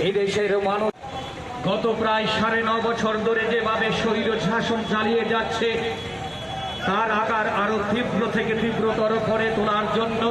এই দেশের মানুষ গত প্রায় 9.5 বছর ধরে যেভাবে স্বৈর শাসন চালিয়ে যাচ্ছে তার আকার আরো তীব্র থেকে তীব্রতর করে তোলার জন্য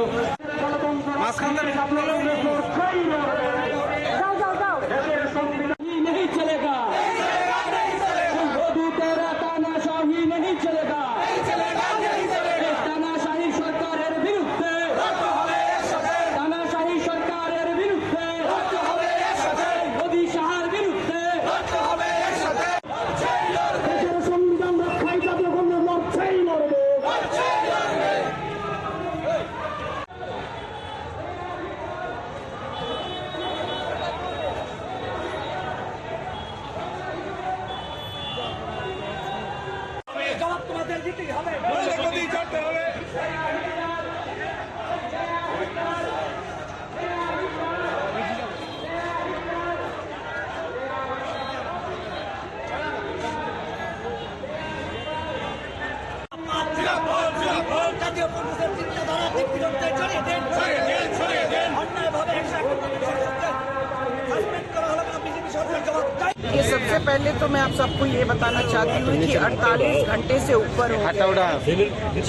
ये सबसे पहले तो मैं आप सबको ये बताना चाहती हूँ कि 48 घंटे से ऊपर हो गया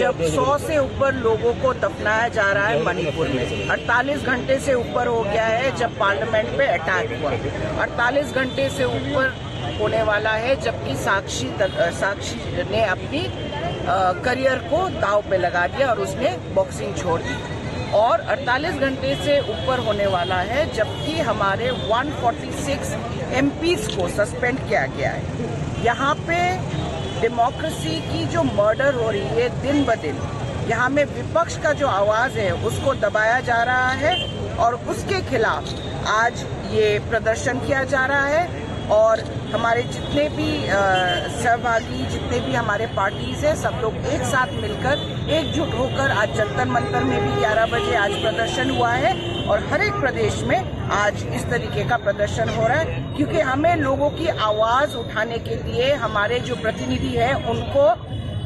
जब 100 से ऊपर लोगों को दफनाया जा रहा है मणिपुर में। 48 घंटे से ऊपर हो गया है जब पार्लियामेंट पे अटैक हुआ। 48 घंटे से ऊपर होने वाला है जबकि साक्षी ने अपनी करियर को दांव पे लगा दिया और उसने बॉक्सिंग छोड़ दी। और 48 घंटे से ऊपर होने वाला है जबकि हमारे 146 एमपीज को सस्पेंड किया गया है। यहाँ पे डेमोक्रेसी की जो मर्डर हो रही है दिन ब दिन, यहाँ में विपक्ष का जो आवाज है उसको दबाया जा रहा है और उसके खिलाफ आज ये प्रदर्शन किया जा रहा है। और हमारे जितने भी सहभागी, जितने भी हमारे पार्टीज हैं, सब लोग एक साथ मिलकर एकजुट होकर आज जंतर मंतर में भी 11 बजे आज प्रदर्शन हुआ है और हर एक प्रदेश में आज इस तरीके का प्रदर्शन हो रहा है, क्योंकि हमें लोगों की आवाज उठाने के लिए हमारे जो प्रतिनिधि है उनको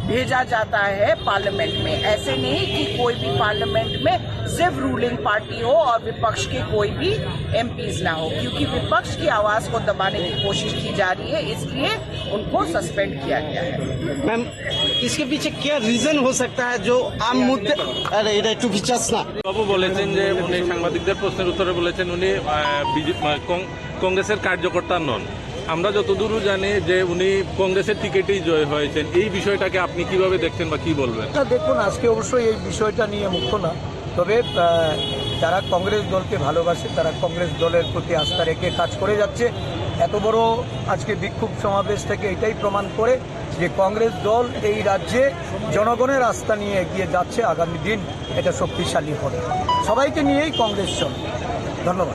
भेजा जाता है पार्लियामेंट में। ऐसे नहीं कि कोई भी पार्लियामेंट में सिर्फ रूलिंग पार्टी हो और विपक्ष के कोई भी एमपीज ना हो, क्योंकि विपक्ष की आवाज को दबाने की कोशिश की जा रही है, इसलिए उनको सस्पेंड किया गया है। मैम, इसके पीछे क्या रीजन हो सकता है जो आम मुद्दे বাবু বলেছেন যে উনি সাংবাদিকদের প্রশ্নের উত্তরে বলেছেন উনি কংগ্রেসের কার্যকর্তা নন। আমরা যতদূর জানি যে উনি কংগ্রেসের টিকিটেই জয় হয়েছেন। এই বিষয়টাকে আপনি কিভাবে দেখছেন বা কি বলবেন? দেখুন, আজকে অবশ্যই এই বিষয়টা নিয়ে মুখ্য না, তবে যারা কংগ্রেস দলকে ভালোবাসে তারা কংগ্রেস দলের প্রতি আস্থা রেখে কাজ করে যাচ্ছে। এত বড় আজকে বিক্ষোভ সমাবেশ থেকে এটাই প্রমাণ করে যে কংগ্রেস দল এই রাজ্যে জনগণের আস্থা নিয়ে এগিয়ে যাচ্ছে। আগামী দিন এটা শক্তিশালী হবে। সবাইকে নিয়েই কংগ্রেস চলে। ধন্যবাদ।